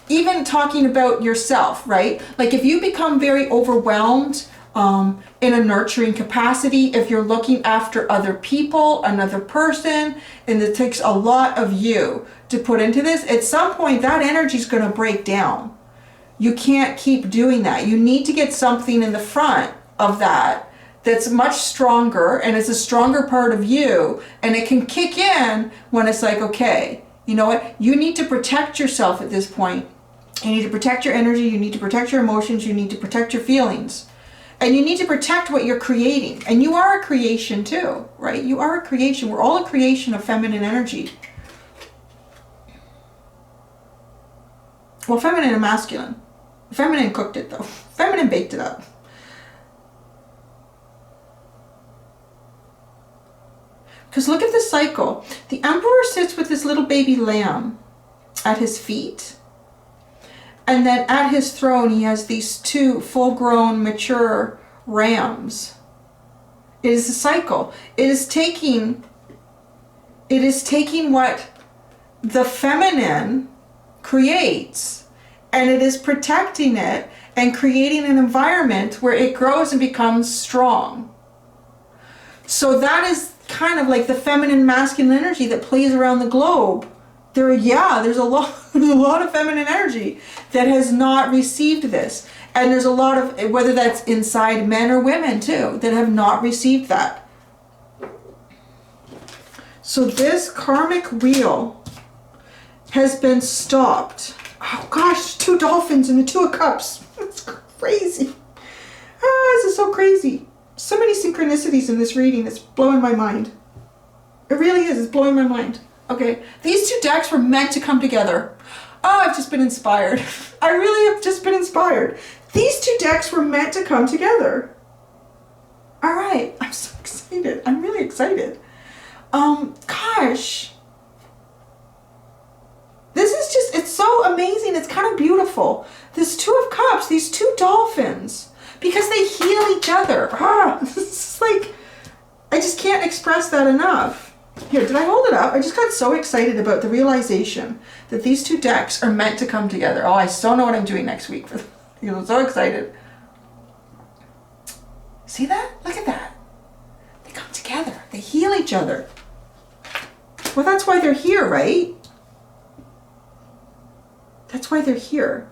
even talking about yourself, right? Like if you become very overwhelmed in a nurturing capacity, if you're looking after other people, another person, and it takes a lot of you to put into this, at some point that energy is going to break down. You can't keep doing that. You need to get something in the front of that that's much stronger, and it's a stronger part of you, and it can kick in when it's like, okay, you know what? You need to protect yourself at this point. You need to protect your energy, you need to protect your emotions, you need to protect your feelings. And you need to protect what you're creating. And you are a creation too, right? You are a creation. We're all a creation of feminine energy. Well, feminine and masculine. Feminine cooked it though. Feminine baked it up. Because look at the cycle. The emperor sits with this little baby lamb at his feet. And then at his throne, he has these two full-grown, mature rams. It is a cycle. It is taking what the feminine creates, and it is protecting it and creating an environment where it grows and becomes strong. So that is kind of like the feminine masculine energy that plays around the globe. There's a lot of feminine energy that has not received this. And there's a lot of, whether that's inside men or women too, that have not received that. So this karmic wheel has been stopped. Oh gosh, 2 dolphins and the 2 of cups. That's crazy. This is so crazy. So many synchronicities in this reading. It's blowing my mind. It really is. It's blowing my mind. Okay, these 2 decks were meant to come together. Oh, I've just been inspired. I really have just been inspired. These 2 decks were meant to come together. All right, I'm so excited. I'm really excited. Gosh. This is just, it's so amazing. It's kind of beautiful. This 2 of Cups, these 2 dolphins, because they heal each other. This is like, I just can't express that enough. Here, did I hold it up? I just got so excited about the realization that these 2 decks are meant to come together. Oh, I still know what I'm doing next week. I'm so excited. See that? Look at that. They come together. They heal each other. Well, that's why they're here, right? That's why they're here.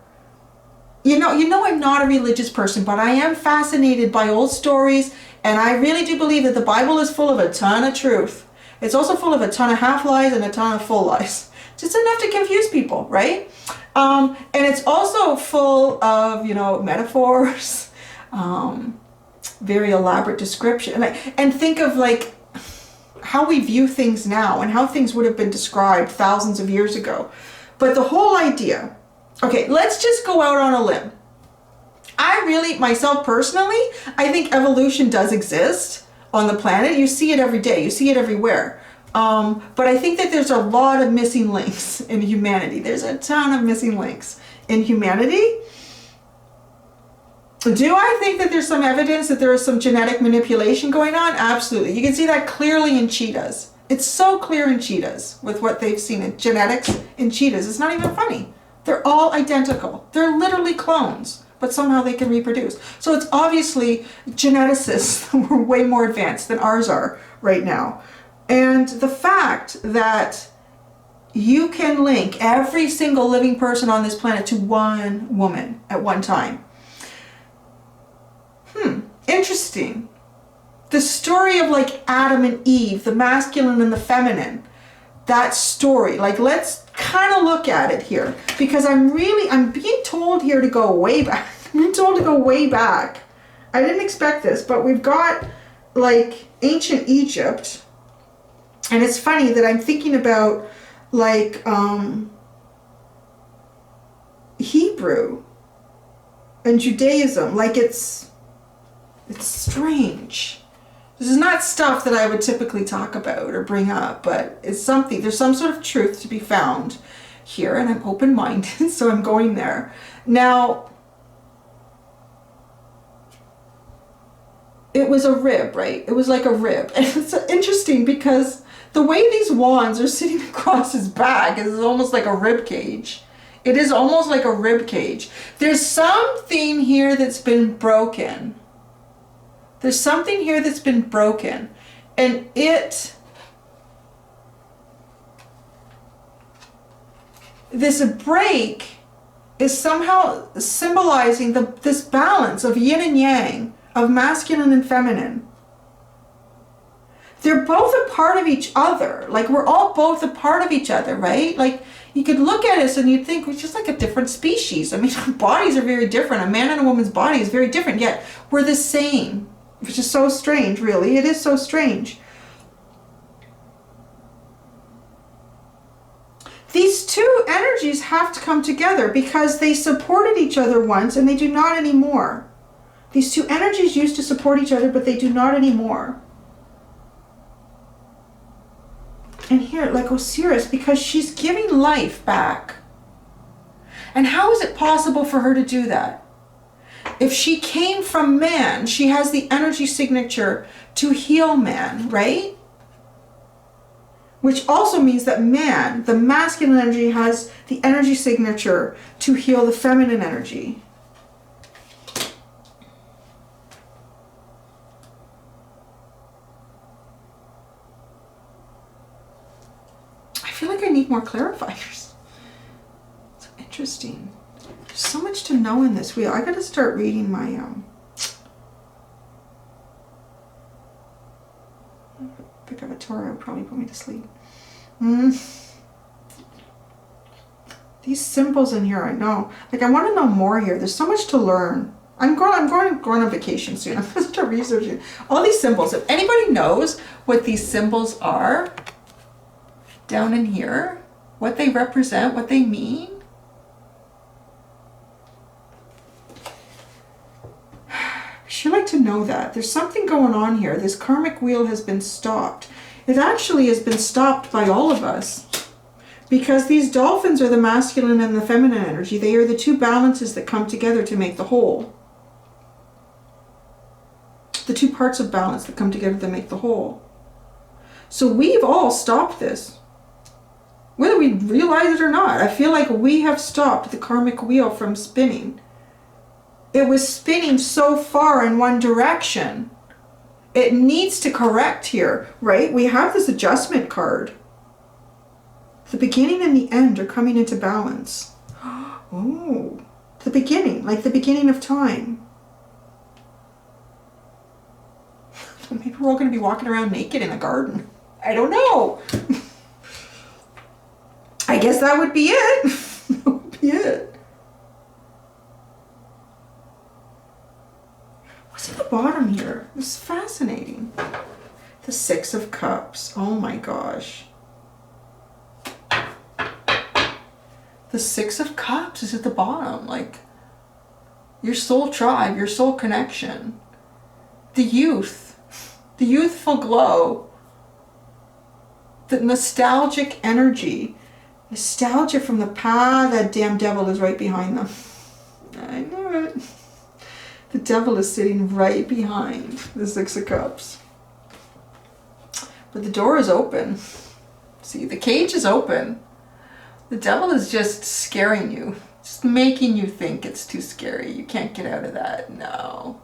You know I'm not a religious person, but I am fascinated by old stories, and I really do believe that the Bible is full of a ton of truth. It's also full of a ton of half lies and a ton of full lies. Just enough to confuse people, right? And it's also full of, metaphors, very elaborate description. And think of like how we view things now and how things would have been described thousands of years ago. But the whole idea, okay, let's just go out on a limb. I really, myself personally, I think evolution does exist on the planet. You see it every day. You see it everywhere. But I think that there's a lot of missing links in humanity. There's a ton of missing links in humanity. Do I think that there's some evidence that there is some genetic manipulation going on? Absolutely. You can see that clearly in cheetahs. It's so clear in cheetahs with what they've seen in genetics in cheetahs. It's not even funny. They're all identical. They're literally clones, but somehow they can reproduce. So it's obviously geneticists who are way more advanced than ours are right now. And the fact that you can link every single living person on this planet to one woman at one time. Interesting. The story of like Adam and Eve, the masculine and the feminine, that story, like let's kind of look at it here, because I'm being told here to go way back. I'm being told to go way back. I didn't expect this, but we've got like ancient Egypt, and it's funny that I'm thinking about like Hebrew and Judaism. Like it's strange. This is not stuff that I would typically talk about or bring up, but it's something, there's some sort of truth to be found here, and I'm open-minded, so I'm going there. Now, it was a rib, right? It was like a rib. And it's interesting because the way these wands are sitting across his back is almost like a rib cage. It is almost like a rib cage. There's something here that's been broken. There's something here that's been broken, and this break is somehow symbolizing this balance of yin and yang, of masculine and feminine. They're both a part of each other. Like we're all both a part of each other, right? Like you could look at us and you'd think we're just like a different species. I mean, our bodies are very different. A man and a woman's body is very different, yet we're the same. Which is so strange, really. It is so strange. These two energies have to come together because they supported each other once and they do not anymore. These two energies used to support each other, but they do not anymore. And here, like Osiris, because she's giving life back. And how is it possible for her to do that? If she came from man, she has the energy signature to heal man, right? Which also means that man, the masculine energy, has the energy signature to heal the feminine energy. I feel like I need more clarifiers. It's interesting. There's so much to know in this wheel. I gotta start reading my pick up a Torah would probably put me to sleep. These symbols in here, I know. Like I want to know more here. There's so much to learn. I'm going on vacation soon. I'm gonna start researching all these symbols. If anybody knows what these symbols are down in here, what they represent, what they mean. She'd like to know that. There's something going on here. This karmic wheel has been stopped. It actually has been stopped by all of us. Because these dolphins are the masculine and the feminine energy. They are the two balances that come together to make the whole. The two parts of balance that come together to make the whole. So we've all stopped this. Whether we realize it or not. I feel like we have stopped the karmic wheel from spinning. It was spinning so far in one direction. It needs to correct here, right? We have this adjustment card. The beginning and the end are coming into balance. Oh, the beginning, like the beginning of time. Maybe we're all going to be walking around naked in a garden. I don't know. I guess that would be it. That would be it. What's at the bottom here? This is fascinating. The Six of Cups. Oh my gosh. The Six of Cups is at the bottom. Like your soul tribe, your soul connection. The youth. The youthful glow. The nostalgic energy. Nostalgia from the past. That damn devil is right behind them. I knew it. The devil is sitting right behind the Six of Cups. But the door is open. See, the cage is open. The devil is just scaring you. Just making you think it's too scary. You can't get out of that. No.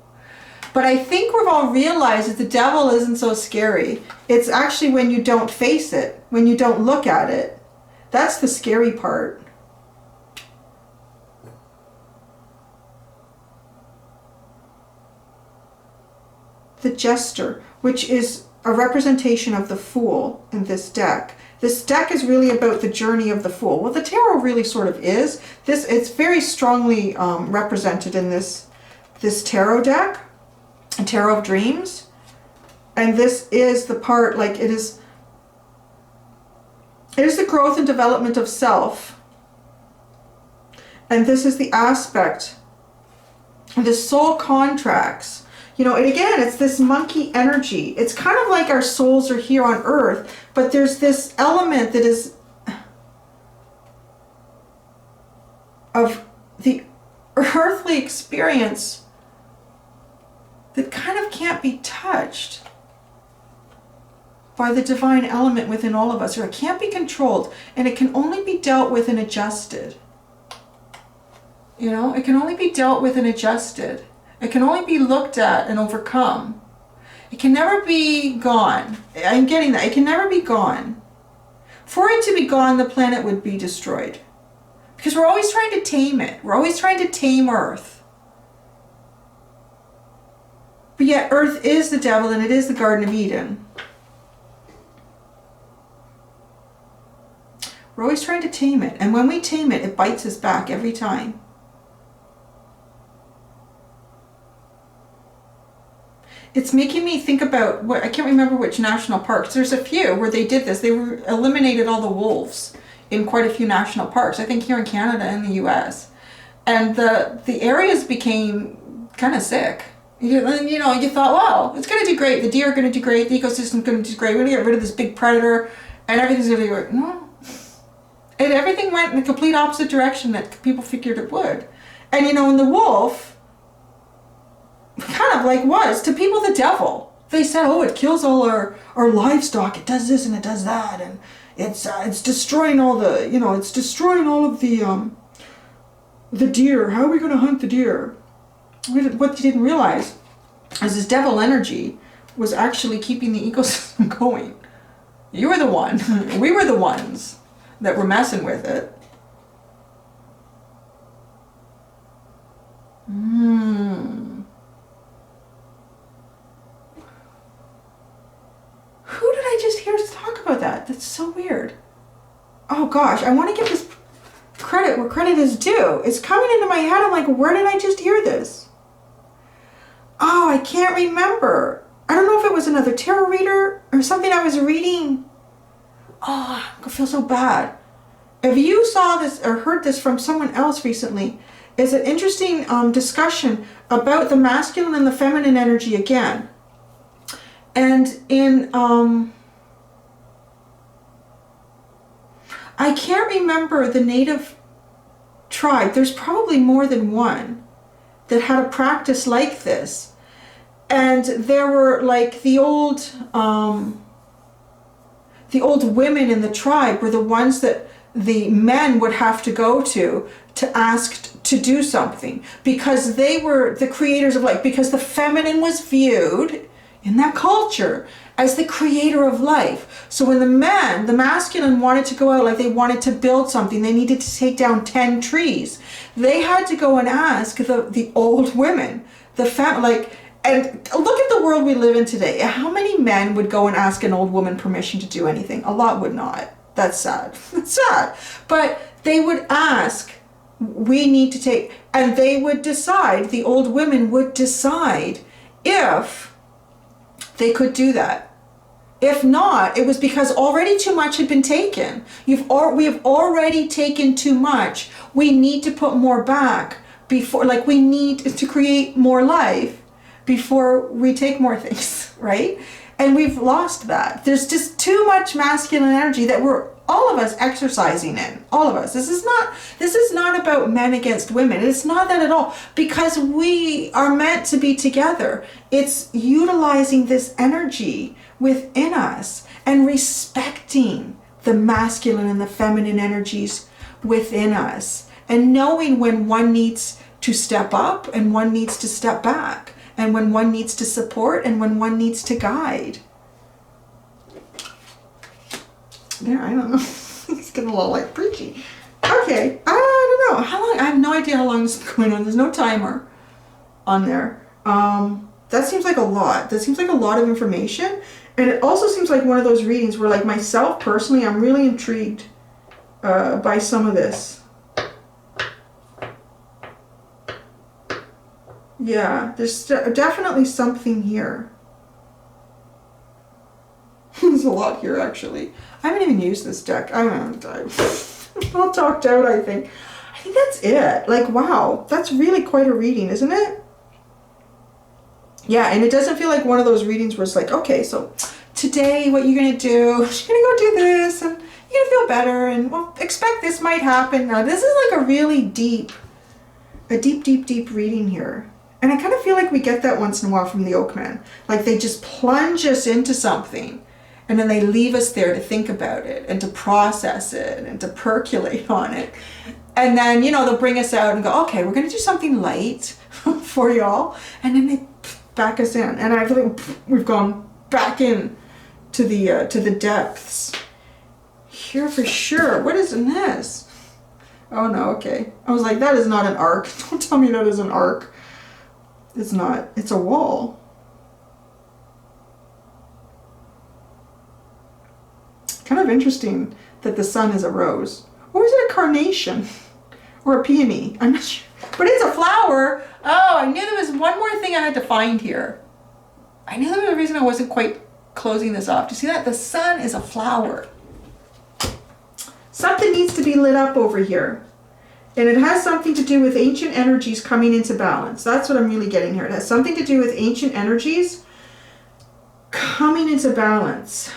But I think we've all realized that the devil isn't so scary. It's actually when you don't face it, when you don't look at it. That's the scary part. The Jester, which is a representation of the Fool in this deck. This deck is really about the journey of the Fool. Well, the tarot really sort of is. It's very strongly represented in this tarot deck, a Tarot of Dreams. And this is the part, like it is the growth and development of self. And this is the aspect, the soul contracts. You know, and again, it's this monkey energy. It's kind of like our souls are here on earth, but there's this element that is of the earthly experience that kind of can't be touched by the divine element within all of us, or it can't be controlled, and it can only be dealt with and adjusted. You know, it can only be dealt with and adjusted. It can only be looked at and overcome. It can never be gone. I'm getting that. It can never be gone. For it to be gone, the planet would be destroyed. Because we're always trying to tame it. We're always trying to tame Earth. But yet Earth is the devil and it is the Garden of Eden. We're always trying to tame it. And when we tame it, it bites us back every time. It's making me think about what, I can't remember which national parks. There's a few where they did this. They eliminated all the wolves in quite a few national parks. I think here in Canada and the US. And the areas became kind of sick. You know, you thought, well, it's going to do great. The deer are going to do great. The ecosystem's going to do great. We're going to get rid of this big predator and everything's going to be great. No. And everything went in the complete opposite direction that people figured it would. And you know, in the wolf, kind of like was to people the devil. They said, oh, it kills all our livestock, it does this and it does that, and it's destroying all the, you know, it's destroying all of the deer. How are we going to hunt the deer? What you didn't realize is this devil energy was actually keeping the ecosystem going. You were the one. We were the ones that were messing with it. Who did I just hear talk about that? That's so weird. Oh gosh, I want to give this credit where credit is due. It's coming into my head. I'm like, where did I just hear this? Oh, I can't remember. I don't know if it was another tarot reader or something I was reading. Oh, I feel so bad. If you saw this or heard this from someone else recently, it's an interesting discussion about the masculine and the feminine energy again. And in, I can't remember the native tribe. There's probably more than one that had a practice like this. And there were like the old women in the tribe were the ones that the men would have to go to ask to do something, because they were the creators of life, because the feminine was viewed in that culture as the creator of life. So when the masculine wanted to go out, like they wanted to build something, they needed to take down 10 trees. They had to go and ask the old women, and look at the world we live in today. How many men would go and ask an old woman permission to do anything? A lot would not. That's sad. That's sad. But they would ask, we need to take, and they would decide, the old women would decide if they could do that. If not, it was because already too much had been taken. We have already taken too much. We need to put more back before, like we need to create more life before we take more things, right? And we've lost that. There's just too much masculine energy that we're all of us exercising in. All of us. This is not about men against women. It's not that at all. Because we are meant to be together. It's utilizing this energy within us and respecting the masculine and the feminine energies within us. And knowing when one needs to step up and one needs to step back. And when one needs to support and when one needs to guide. There, I don't know. It's getting a little like preachy. Okay, I don't know. How long? I have no idea how long this is going on. There's no timer on there. That seems like a lot. That seems like a lot of information. And it also seems like one of those readings where, like, myself personally, I'm really intrigued by some of this. Yeah, there's definitely something here. There's a lot here, actually. I haven't even used this deck. I'm all talked out, I think. I think that's it. Like, wow, that's really quite a reading, isn't it? Yeah, and it doesn't feel like one of those readings where it's like, okay, so today what you're going to do, you're going to go do this, and you're going to feel better, and well, expect this might happen. Now, this is like a really deep reading here. And I kind of feel like we get that once in a while from the Oakmen. Like they just plunge us into something and then they leave us there to think about it and to process it and to percolate on it. And then, you know, they'll bring us out and go, okay, we're going to do something light for y'all. And then they back us in. And I feel like we've gone back in to the depths. Here for sure. What is in this? Oh no, okay. I was like, that is not an arc. Don't tell me that is an arc. It's not. It's a wall. Kind of interesting that the sun is a rose. Or is it a carnation? Or a peony? I'm not sure. But it's a flower. Oh, I knew there was one more thing I had to find here. I knew there was a reason I wasn't quite closing this off. Do you see that? The sun is a flower. Something needs to be lit up over here. And it has something to do with ancient energies coming into balance. That's what I'm really getting here. It has something to do with ancient energies coming into balance.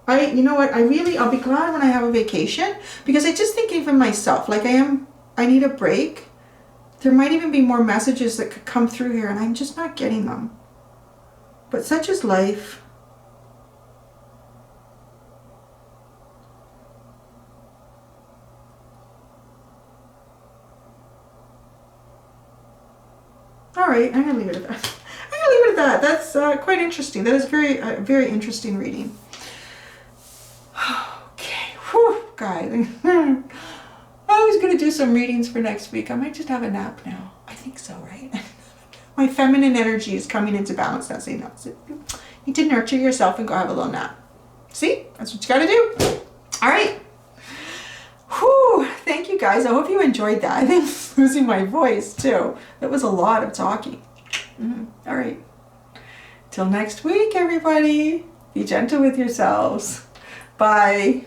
You know what? I'll be glad when I have a vacation, because I just think even myself, like I need a break. There might even be more messages that could come through here and I'm just not getting them. But such is life. All right, I'm gonna leave it at that. That's quite interesting. That is very interesting reading. Okay, whew, guys. I was gonna do some readings for next week. I might just have a nap now. I think so, right? My feminine energy is coming into balance now. Say no. You need to nurture yourself and go have a little nap. See? That's what you gotta do. All right. Whew, thank you guys. I hope you enjoyed that. I think I'm losing my voice too. That was a lot of talking. All right. Till next week, everybody. Be gentle with yourselves. Bye.